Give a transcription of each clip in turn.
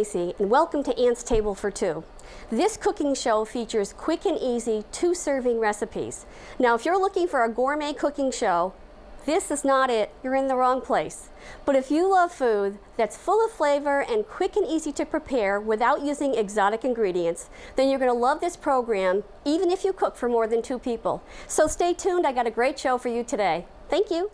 Macy, and welcome to Aunt's Table for Two. This cooking show features quick and easy 2-serving recipes. Now, if you're looking for a gourmet cooking show, this is not it. You're in the wrong place. But if you love food that's full of flavor and quick and easy to prepare without using exotic ingredients, then you're going to love this program, even if you cook for more than 2 people. So stay tuned. I got a great show for you today. Thank you.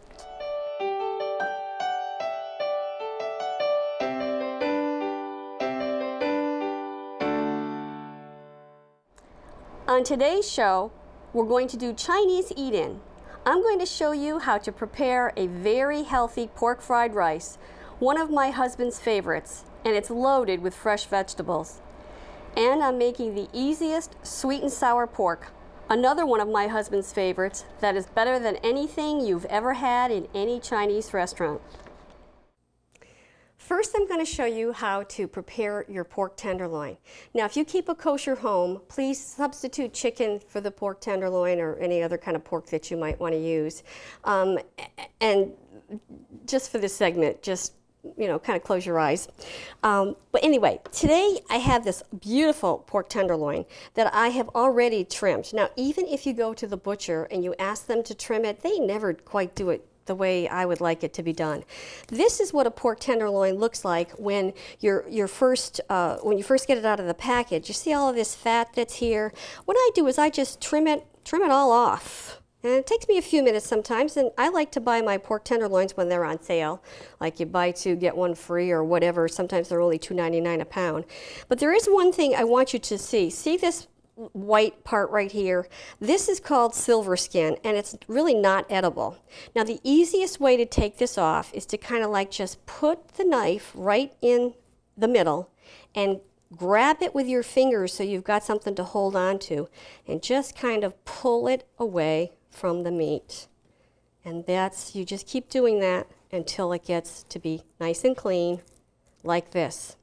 On today's show, we're going to do Chinese eat-in. I'm going to show you how to prepare a very healthy pork fried rice, one of my husband's favorites, and it's loaded with fresh vegetables. And I'm making the easiest sweet and sour pork, another one of my husband's favorites that is better than anything you've ever had in any Chinese restaurant. First, I'm going to show you how to prepare your pork tenderloin. Now, if you keep a kosher home, please substitute chicken for the pork tenderloin or any other kind of pork that you might want to use. And just for this segment, just, you know, kind of close your eyes. But anyway, today I have this beautiful pork tenderloin that I have already trimmed. Now, even if you go to the butcher and you ask them to trim it, they never quite do it the way I would like it to be done. This is what a pork tenderloin looks like when you first get it out of the package. You see all of this fat that's here? What I do is I just trim it all off. And it takes me a few minutes sometimes, and I like to buy my pork tenderloins when they're on sale, like you buy 2, get 1 free or whatever. Sometimes they're only $2.99 a pound. But there is one thing I want you to see. See this white part right here? This is called silver skin, and it's really not edible. Now, the easiest way to take this off is to kind of like just put the knife right in the middle and grab it with your fingers so you've got something to hold on to, and just kind of pull it away from the meat. And you just keep doing that until it gets to be nice and clean like this.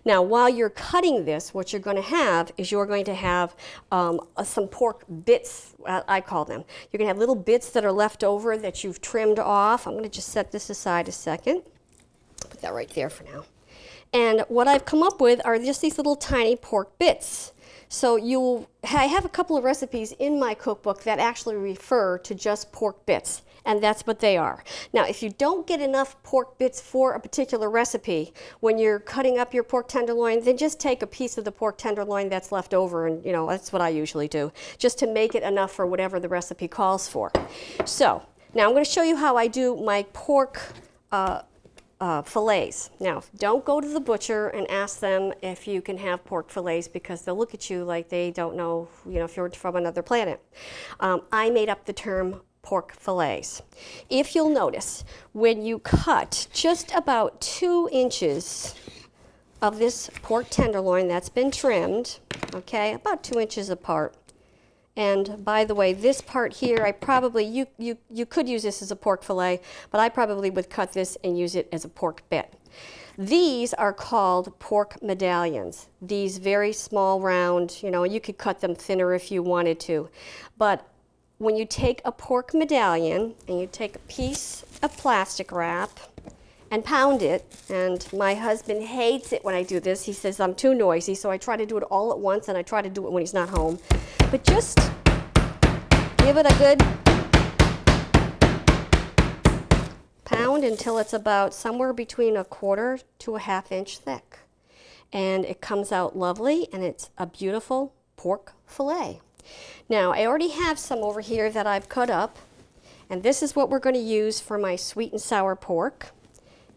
Now, while you're cutting this, what you're going to have is you're going to have some pork bits, I call them. You're going to have little bits that are left over that you've trimmed off. I'm going to just set this aside a second. Put that right there for now. And what I've come up with are just these little tiny pork bits. So I have a couple of recipes in my cookbook that actually refer to just pork bits, and that's what they are. Now, if you don't get enough pork bits for a particular recipe, when you're cutting up your pork tenderloin, then just take a piece of the pork tenderloin that's left over, and you know, that's what I usually do, just to make it enough for whatever the recipe calls for. So, now I'm going to show you how I do my pork fillets. Now, don't go to the butcher and ask them if you can have pork fillets, because they'll look at you like they don't know, you know, if you're from another planet. I made up the term pork fillets. If you'll notice, when you cut just about 2 inches of this pork tenderloin that's been trimmed, okay, about 2 inches apart. And by the way, this part here, you could use this as a pork fillet, but I probably would cut this and use it as a pork bit. These are called pork medallions. These very small, round, you know, you could cut them thinner if you wanted to. But when you take a pork medallion and you take a piece of plastic wrap and pound it, and my husband hates it when I do this. He says I'm too noisy, so I try to do it all at once, and I try to do it when he's not home. But just give it a good pound until it's about somewhere between 1/4 to 1/2 inch thick. And it comes out lovely, and it's a beautiful pork fillet. Now, I already have some over here that I've cut up, and this is what we're going to use for my sweet and sour pork.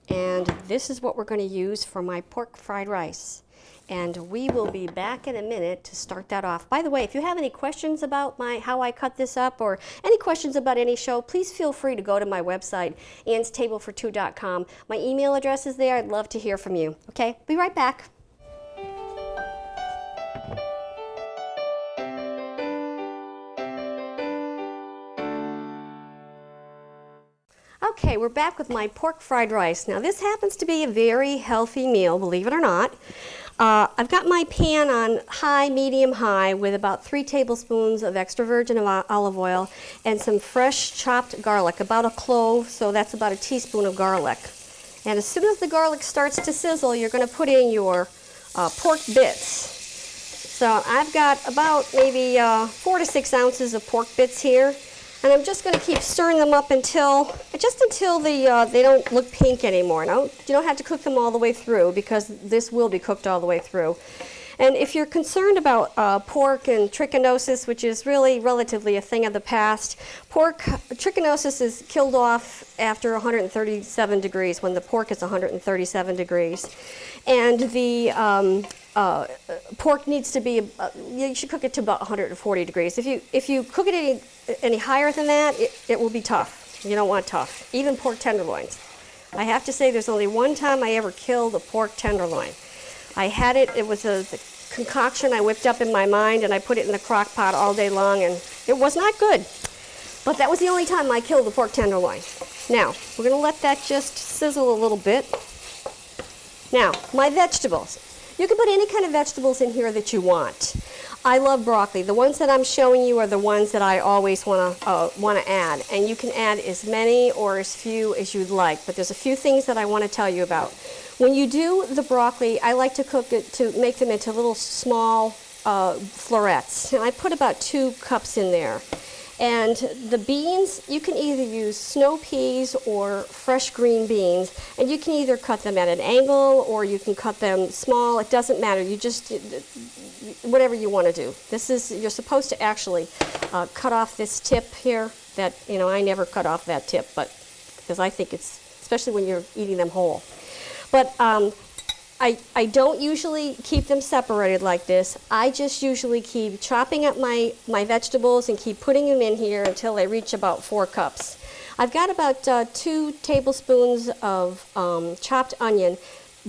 And this is what we're going to use for my pork fried rice. And we will be back in a minute to start that off. By the way, if you have any questions about how I cut this up, or any questions about any show, please feel free to go to my website, annstablefor2.com. My email address is there. I'd love to hear from you. Okay, be right back. Okay, we're back with my pork fried rice. Now, this happens to be a very healthy meal, believe it or not. I've got my pan on high, medium high, with about 3 tablespoons of extra virgin olive oil and some fresh chopped garlic, about a clove, so that's about a teaspoon of garlic. And as soon as the garlic starts to sizzle, you're going to put in your pork bits. So I've got about maybe 4 to 6 ounces of pork bits here. And I'm just going to keep stirring them up until they don't look pink anymore. You don't have to cook them all the way through because this will be cooked all the way through. And if you're concerned about pork and trichinosis, which is really relatively a thing of the past, trichinosis is killed off after 137 degrees, when the pork is 137 degrees. And the pork needs to be, you should cook it to about 140 degrees. If you cook it any higher than that, it will be tough. You don't want tough, even pork tenderloins. I have to say there's only one time I ever killed a pork tenderloin. I had it was a concoction I whipped up in my mind, and I put it in the crock pot all day long, and it was not good. But that was the only time I killed a pork tenderloin. Now, we're going to let that just sizzle a little bit. Now, my vegetables. You can put any kind of vegetables in here that you want. I love broccoli. The ones that I'm showing you are the ones that I always want to add. And you can add as many or as few as you'd like. But there's a few things that I want to tell you about. When you do the broccoli, I like to cook it to make them into little small florets. And I put about 2 cups in there. And the beans, you can either use snow peas or fresh green beans, and you can either cut them at an angle or you can cut them small. It doesn't matter. You just, whatever you want to do. You're supposed to actually cut off this tip here. That, I never cut off that tip, but because I think it's, especially when you're eating them whole. But I don't usually keep them separated like this. I just usually keep chopping up my vegetables and keep putting them in here until they reach about 4 cups. I've got about 2 tablespoons of chopped onion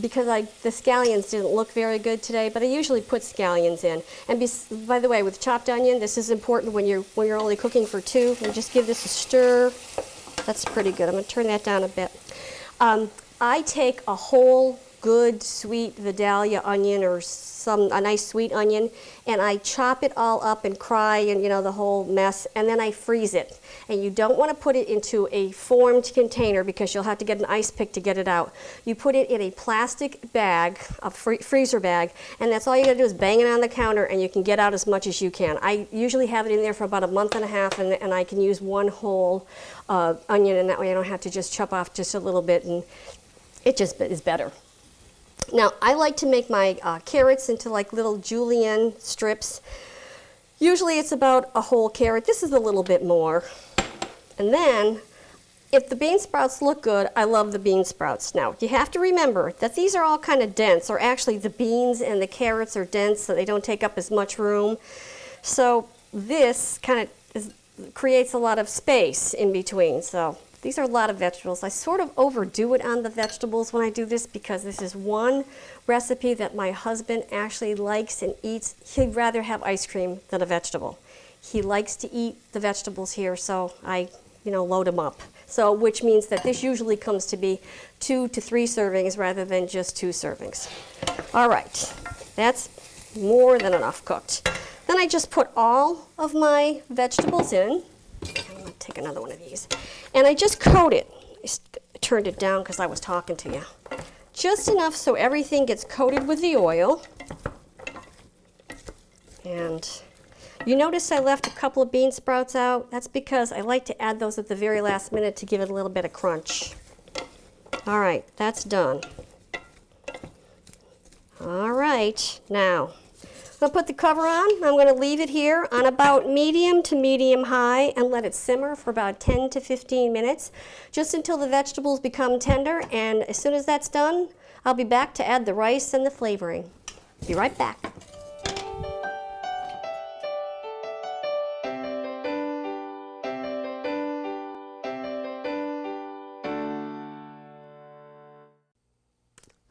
because the scallions didn't look very good today, but I usually put scallions in. And by the way, with chopped onion, this is important when you're only cooking for 2. And just give this a stir. That's pretty good. I'm going to turn that down a bit. I take a whole good sweet Vidalia onion or a nice sweet onion, and I chop it all up and cry and the whole mess, and then I freeze it. And you don't want to put it into a formed container because you'll have to get an ice pick to get it out. You put it in a plastic bag, a freezer bag, and that's all you got to do is bang it on the counter and you can get out as much as you can. I usually have it in there for about a month and a half, and I can use one whole onion, and that way I don't have to just chop off just a little bit, and it just is better. Now, I like to make my carrots into like little julienne strips. Usually it's about a whole carrot. This is a little bit more. And then, if the bean sprouts look good, I love the bean sprouts. Now, you have to remember that these are all kind of dense, or actually the beans and the carrots are dense, so they don't take up as much room. So this kind of creates a lot of space in between. So these are a lot of vegetables. I sort of overdo it on the vegetables when I do this because this is one recipe that my husband actually likes and eats. He'd rather have ice cream than a vegetable. He likes to eat the vegetables here, so I, load him up. So, which means that this usually comes to be 2 to 3 servings rather than just 2 servings. All right, that's more than enough cooked. Then I just put all of my vegetables in. I'm going to take another one of these. And I just coat it. I turned it down because I was talking to you. Just enough so everything gets coated with the oil. And you notice I left a couple of bean sprouts out. That's because I like to add those at the very last minute to give it a little bit of crunch. All right, that's done. All right, now I'm going to put the cover on. I'm going to leave it here on about medium to medium high and let it simmer for about 10 to 15 minutes, just until the vegetables become tender. And as soon as that's done, I'll be back to add the rice and the flavoring. Be right back.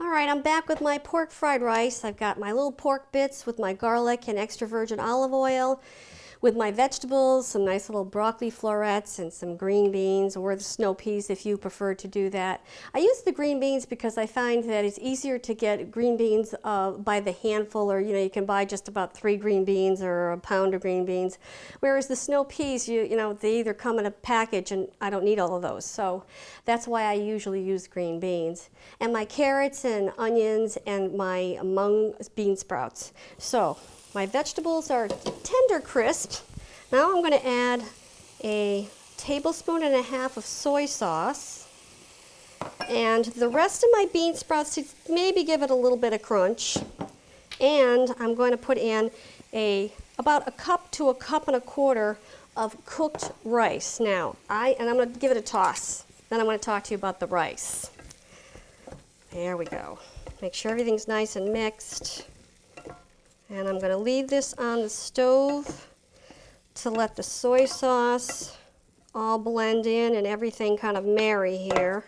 All right, I'm back with my pork fried rice. I've got my little pork bits with my garlic and extra virgin olive oil. with my vegetables, some nice little broccoli florets and some green beans, or the snow peas if you prefer to do that. I use the green beans because I find that it's easier to get green beans by the handful, or you can buy just about 3 green beans or a pound of green beans. Whereas the snow peas, they either come in a package and I don't need all of those. So that's why I usually use green beans. And my carrots and onions and my mung bean sprouts. So my vegetables are tender crisp. Now I'm going to add a tablespoon and a half of soy sauce. And the rest of my bean sprouts to maybe give it a little bit of crunch. And I'm going to put in about a cup to a cup and a quarter of cooked rice. Now, I'm going to give it a toss. Then I want to talk to you about the rice. There we go. Make sure everything's nice and mixed. And I'm going to leave this on the stove to let the soy sauce all blend in and everything kind of marry here.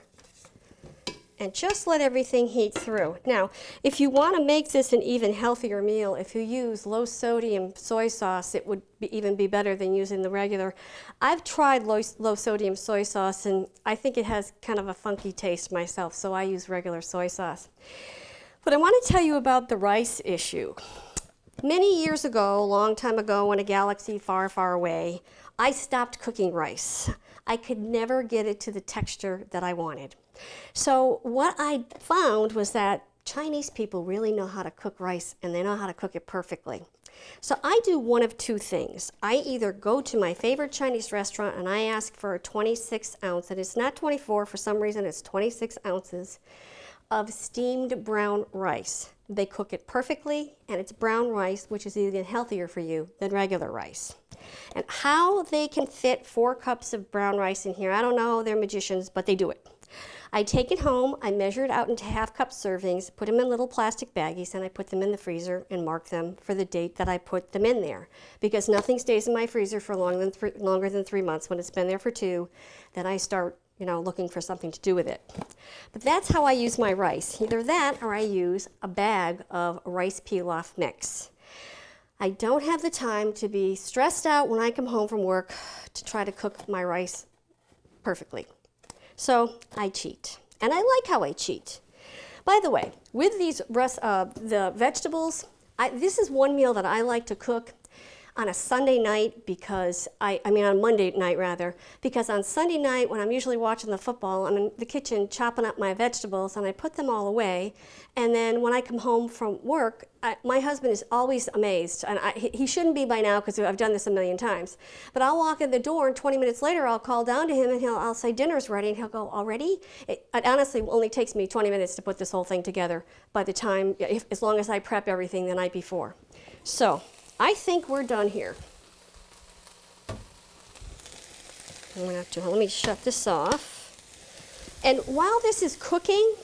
And just let everything heat through. Now, if you want to make this an even healthier meal, if you use low sodium soy sauce, it would even be better than using the regular. I've tried low sodium soy sauce, and I think it has kind of a funky taste myself, so I use regular soy sauce. But I want to tell you about the rice issue. Many years ago, a long time ago, in a galaxy far, far away, I stopped cooking rice. I could never get it to the texture that I wanted. So what I found was that Chinese people really know how to cook rice, and they know how to cook it perfectly. So I do one of two things. I either go to my favorite Chinese restaurant and I ask for a 26 ounce, and it's not 24, for some reason it's 26 ounces of steamed brown rice. They cook it perfectly, and it's brown rice, which is even healthier for you than regular rice. And how they can fit 4 cups of brown rice in here, I don't know, they're magicians, but they do it. I take it home, I measure it out into half-cup servings, put them in little plastic baggies, and I put them in the freezer and mark them for the date that I put them in there. Because nothing stays in my freezer for longer than 3 months. When it's been there for 2, then I start looking for something to do with it. But that's how I use my rice. Either that or I use a bag of rice pilaf mix. I don't have the time to be stressed out when I come home from work to try to cook my rice perfectly. So I cheat, and I like how I cheat. By the way, with these the vegetables, this is one meal that I like to cook on a Sunday night because on Monday night rather, because on Sunday night when I'm usually watching the football, I'm in the kitchen chopping up my vegetables and I put them all away. And then when I come home from work, my husband is always amazed, and he shouldn't be by now because I've done this a million times. But I'll walk in the door and 20 minutes later I'll call down to him and I'll say dinner's ready, and he'll go, already? It honestly only takes me 20 minutes to put this whole thing together by the time, as long as I prep everything the night before. So I think we're done here. Let me shut this off. And while this is cooking,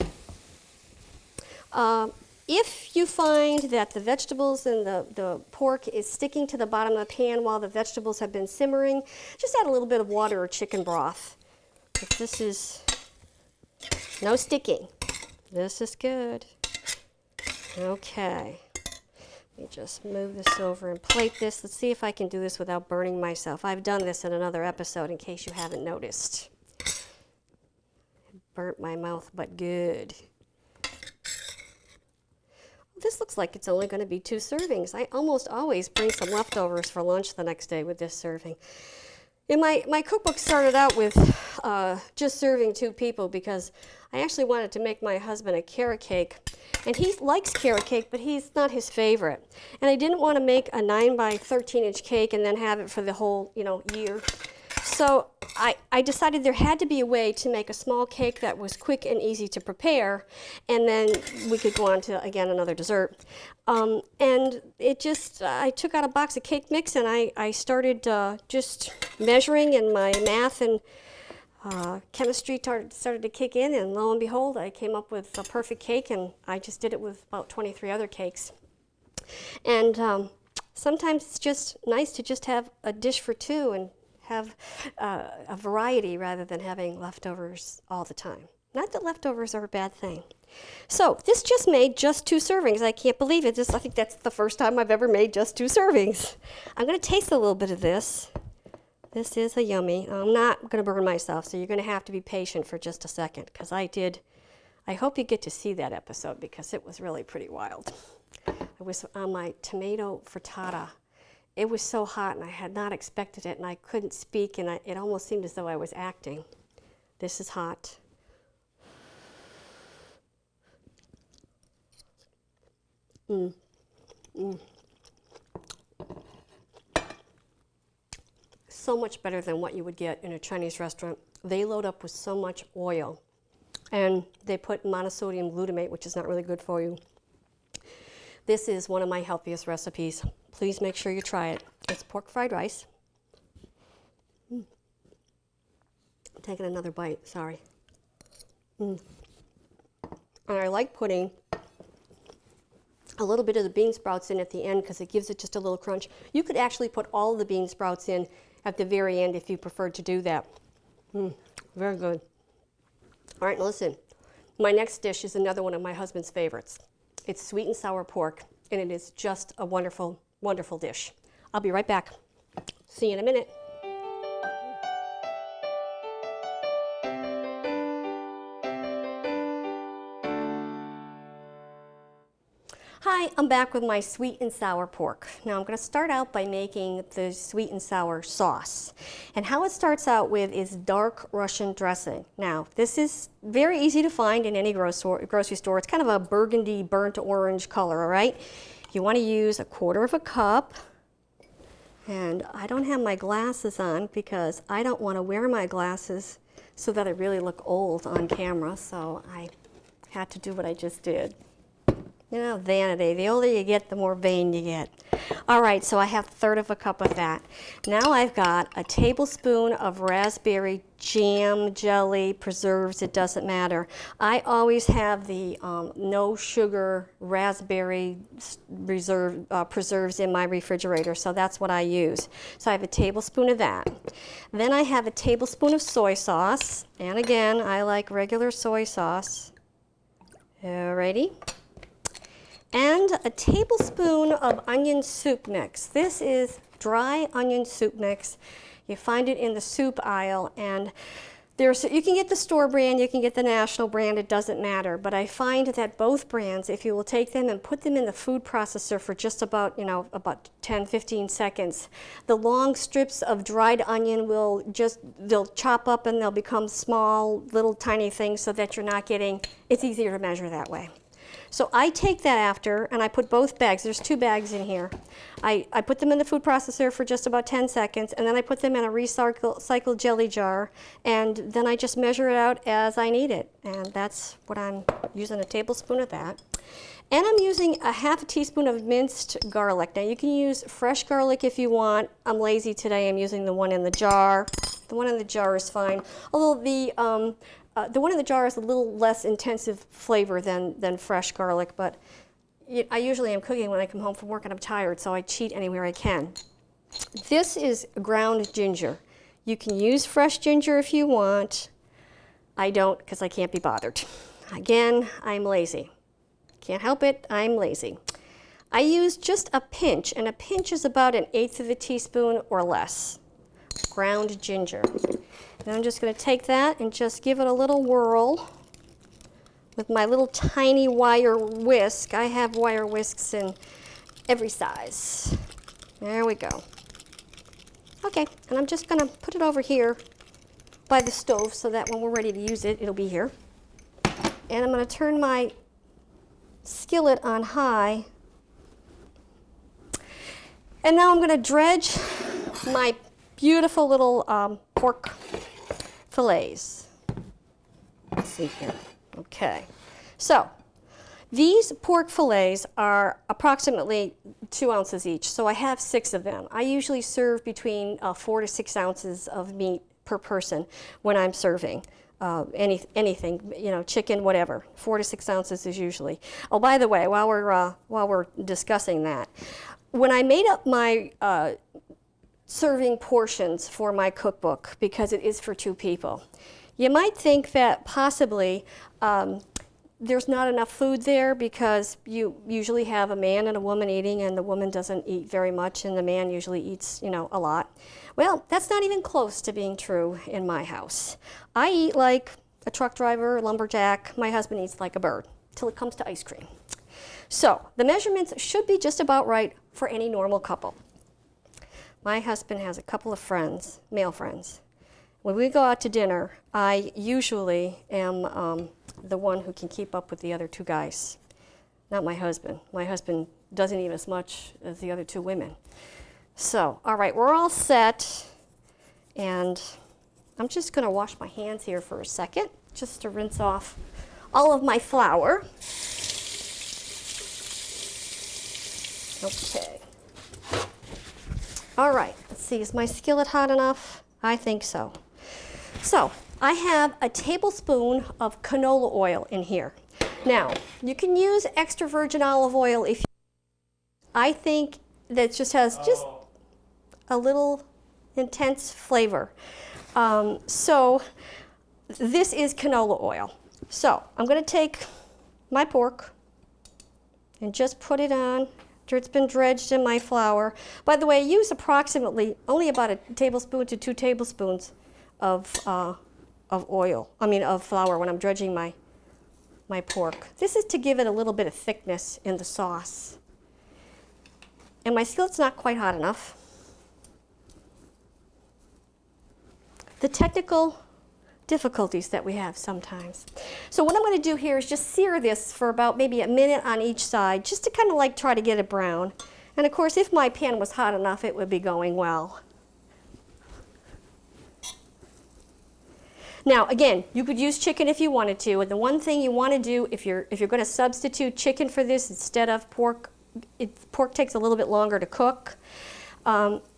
if you find that the vegetables and the pork is sticking to the bottom of the pan while the vegetables have been simmering, just add a little bit of water or chicken broth. But this is no sticking. This is good. Okay. Let me just move this over and plate this. Let's see if I can do this without burning myself. I've done this in another episode in case you haven't noticed. Burnt my mouth, but good. This looks like it's only going to be 2 servings. I almost always bring some leftovers for lunch the next day with this serving. And my cookbook started out with just serving 2 people because I actually wanted to make my husband a carrot cake. And he likes carrot cake, but he's not his favorite. And I didn't want to make a 9 by 13 inch cake and then have it for the whole year. So I decided there had to be a way to make a small cake that was quick and easy to prepare, and then we could go on to, again, another dessert. And I took out a box of cake mix, and I started just measuring, and my math and chemistry started to kick in, and lo and behold, I came up with a perfect cake, and I just did it with about 23 other cakes. And sometimes it's just nice to just have a dish for 2 and have a variety rather than having leftovers all the time. Not that leftovers are a bad thing. So this just made just 2 servings. I can't believe it. I think that's the first time I've ever made just 2 servings. I'm going to taste a little bit of this. This is a yummy. I'm not going to burn myself, so you're going to have to be patient for just a second, because I hope you get to see that episode, because it was really pretty wild. It was on my tomato frittata. It was so hot, and I had not expected it, and I couldn't speak, and it almost seemed as though I was acting. This is hot. So much better than what you would get in a Chinese restaurant. They load up with so much oil, and they put monosodium glutamate, which is not really good for you. This is one of my healthiest recipes. Please make sure you try it. It's pork fried rice. I'm taking another bite, sorry. And I like putting a little bit of the bean sprouts in at the end, because it gives it just a little crunch. You could actually put all of the bean sprouts in at the very end if you preferred to do that. Very good. All right, listen. My next dish is another one of my husband's favorites. It's sweet and sour pork, and it is just a wonderful, wonderful dish. I'll be right back. See you in a minute. Hi, I'm back with my sweet and sour pork. Now I'm going to start out by making the sweet and sour sauce. And how it starts out with is dark Russian dressing. Now this is very easy to find in any grocery store. It's kind of a burgundy burnt orange color, all right? You want to use 1/4 cup. And I don't have my glasses on because I don't want to wear my glasses so that I really look old on camera. So I had to do what I just did. You know, vanity. The older you get, the more vain you get. All right, so I have 1/3 cup of that. Now I've got a tablespoon of raspberry jam, jelly, preserves, it doesn't matter. I always have the no sugar raspberry preserves in my refrigerator, so that's what I use. So I have a tablespoon of that. Then I have a tablespoon of soy sauce, and again, I like regular soy sauce. Alrighty. And a tablespoon of onion soup mix. This is dry onion soup mix. You find it in the soup aisle, and you can get the store brand, you can get the national brand, it doesn't matter. But I find that both brands, if you will take them and put them in the food processor for just about, about 10-15 seconds, the long strips of dried onion they'll chop up and they'll become small, little tiny things, so that you're not getting, it's easier to measure that way. So I take that after, and I put both bags. There's 2 bags in here. I put them in the food processor for just about 10 seconds, and then I put them in a recycled jelly jar, and then I just measure it out as I need it. And that's what I'm using, a tablespoon of that. And I'm using a 1/2 teaspoon of minced garlic. Now you can use fresh garlic if you want. I'm lazy today, I'm using the one in the jar. The one in the jar is fine. Although the one in the jar is a little less intensive flavor than fresh garlic, but I usually am cooking when I come home from work and I'm tired, so I cheat anywhere I can. This is ground ginger. You can use fresh ginger if you want. I don't, because I can't be bothered. Again, I'm lazy. Can't help it, I'm lazy. I use just a pinch, and a pinch is about 1/8 teaspoon or less. Ground ginger. And I'm just going to take that and just give it a little whirl with my little tiny wire whisk. I have wire whisks in every size. There we go. Okay, and I'm just going to put it over here by the stove so that when we're ready to use it, it'll be here. And I'm going to turn my skillet on high. And now I'm going to dredge my beautiful little pork fillets. Let's see here. Okay. So these pork fillets are approximately 2 ounces each. So I have 6 of them. I usually serve between 4 to 6 ounces of meat per person when I'm serving. Anything, chicken, whatever. 4 to 6 ounces is usually. Oh, by the way, while we're discussing that, when I made up my serving portions for my cookbook, because it is for 2 people, You might think that possibly there's not enough food there because you usually have a man and a woman eating, and the woman doesn't eat very much and the man usually eats, you know, a lot. Well, that's not even close to being true in my house. I eat like a truck driver, a lumberjack. My husband eats like a bird till it comes to ice cream. So the measurements should be just about right for any normal couple. My husband has a couple of friends, male friends. When we go out to dinner, I usually am the one who can keep up with the other two guys, not my husband. My husband doesn't eat as much as the other two women. So, all right, we're all set, and I'm just going to wash my hands here for a second, just to rinse off all of my flour. Okay. All right, let's see, is my skillet hot enough? I think so. So, I have a tablespoon of canola oil in here. Now, you can use extra virgin olive oil if you, I think that just has just a little intense flavor. So, this is canola oil. So, I'm going to take my pork and just put it on after it's been dredged in my flour. By the way, I use approximately only about a tablespoon to 2 tablespoons of flour when I'm dredging my pork. This is to give it a little bit of thickness in the sauce. And my skillet's not quite hot enough. The technical difficulties that we have sometimes. So what I'm going to do here is just sear this for about maybe a minute on each side, just to kind of like try to get it brown. And of course, if my pan was hot enough, it would be going well. Now, again, you could use chicken if you wanted to, and the one thing you want to do if you're going to substitute chicken for this instead of pork, pork takes a little bit longer to cook.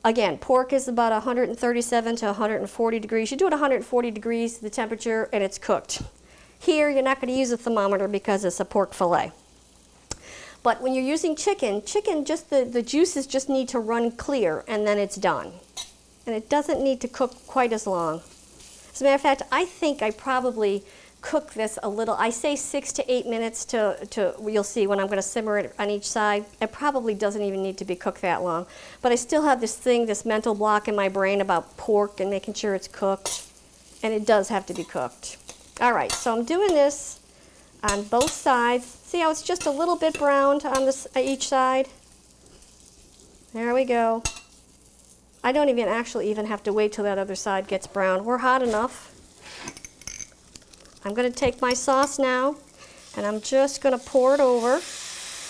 Again, pork is about 137 to 140 degrees. You do it 140 degrees, the temperature, and it's cooked. Here, you're not going to use a thermometer because it's a pork fillet. But when you're using chicken, just the juices just need to run clear, and then it's done. And it doesn't need to cook quite as long. As a matter of fact, I think I probably cook this a little. I say 6 to 8 minutes you'll see when I'm going to simmer it on each side. It probably doesn't even need to be cooked that long. But I still have this mental block in my brain about pork and making sure it's cooked. And it does have to be cooked. All right, so I'm doing this on both sides. See how it's just a little bit browned on each side? There we go. I don't actually have to wait till that other side gets brown. We're hot enough. I'm going to take my sauce now, and I'm just going to pour it over.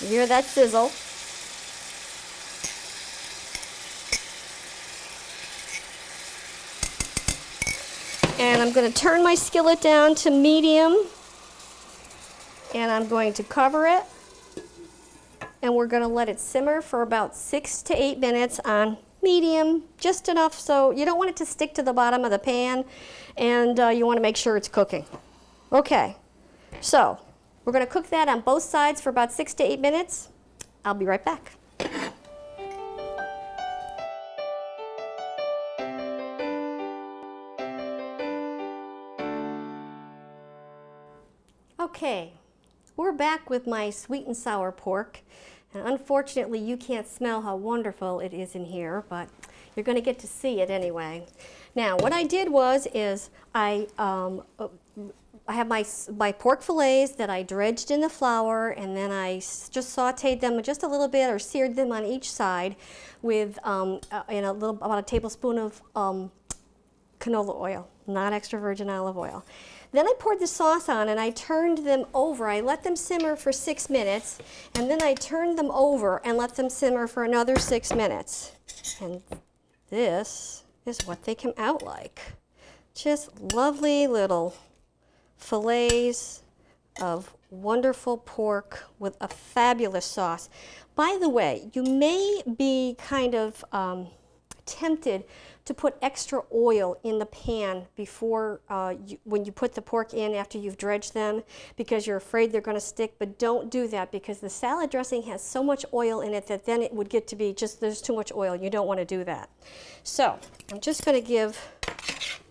You hear that sizzle? And I'm going to turn my skillet down to medium, and I'm going to cover it, and we're going to let it simmer for about 6 to 8 minutes on medium, just enough so you don't want it to stick to the bottom of the pan, and you want to make sure it's cooking. Okay, so we're going to cook that on both sides for about 6 to 8 minutes. I'll be right back. Okay, we're back with my sweet and sour pork. And unfortunately, you can't smell how wonderful it is in here, but you're going to get to see it anyway. Now, what I did is I have my pork fillets that I dredged in the flour, and then I just sautéed them just a little bit, or seared them on each side with about a tablespoon of canola oil, not extra virgin olive oil. Then I poured the sauce on and I turned them over. I let them simmer for 6 minutes, and then I turned them over and let them simmer for another 6 minutes. And this is what they come out like. Just lovely little fillets of wonderful pork with a fabulous sauce. By the way, you may be kind of tempted to put extra oil in the pan before when you put the pork in after you've dredged them, because you're afraid they're going to stick. But don't do that, because the salad dressing has so much oil in it that then it would get to be just, there's too much oil. You don't want to do that. So I'm just going to give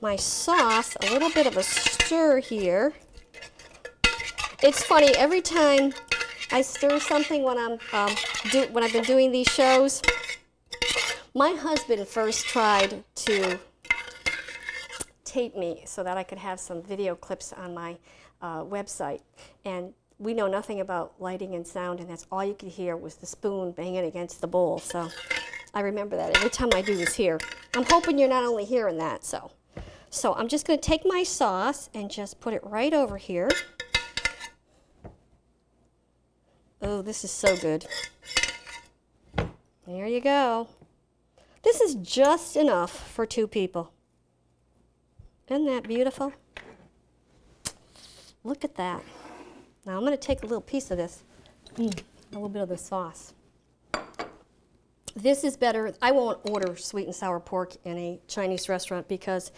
my sauce a little bit of a stir here. It's funny, every time I stir something when when I've been doing these shows, my husband first tried to tape me so that I could have some video clips on my website. And we know nothing about lighting and sound, and that's all you could hear was the spoon banging against the bowl. So I remember that every time I do this here. I'm hoping you're not only hearing that. So I'm just going to take my sauce and just put it right over here. Oh, this is so good. There you go. This is just enough for 2 people. Isn't that beautiful? Look at that. Now I'm going to take a little piece of this, a little bit of the sauce. This is better. I won't order sweet and sour pork in a Chinese restaurant because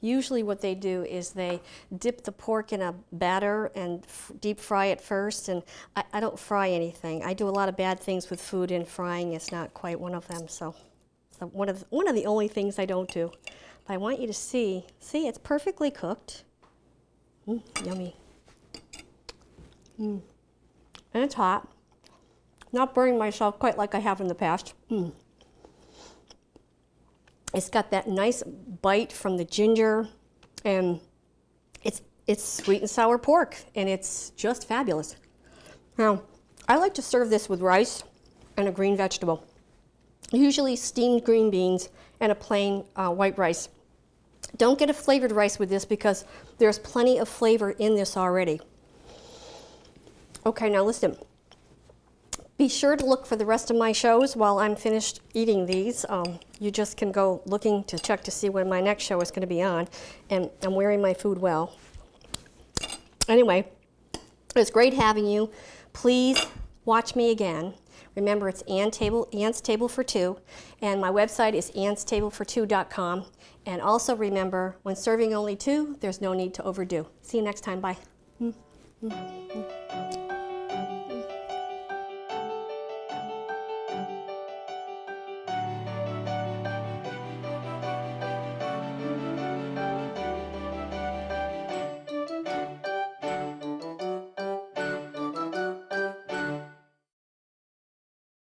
usually what they do is they dip the pork in a batter and deep fry it first, and I don't fry anything. I do a lot of bad things with food, and frying is not quite one of them. So one of the only things I don't do. But I want you to see it's perfectly cooked. Yummy. And it's hot. Not burning myself quite like I have in the past. It's got that nice bite from the ginger, and it's sweet and sour pork, and it's just fabulous. Now, I like to serve this with rice and a green vegetable. Usually steamed green beans and a plain white rice. Don't get a flavored rice with this because there's plenty of flavor in this already. Okay, now listen. Be sure to look for the rest of my shows while I'm finished eating these. You just can go looking to check to see when my next show is going to be on. And I'm wearing my food well. Anyway, it's great having you. Please watch me again. Remember, it's Ann's Table for Two, and my website is annstable42.com. And also remember, when serving only 2, there's no need to overdo. See you next time. Bye.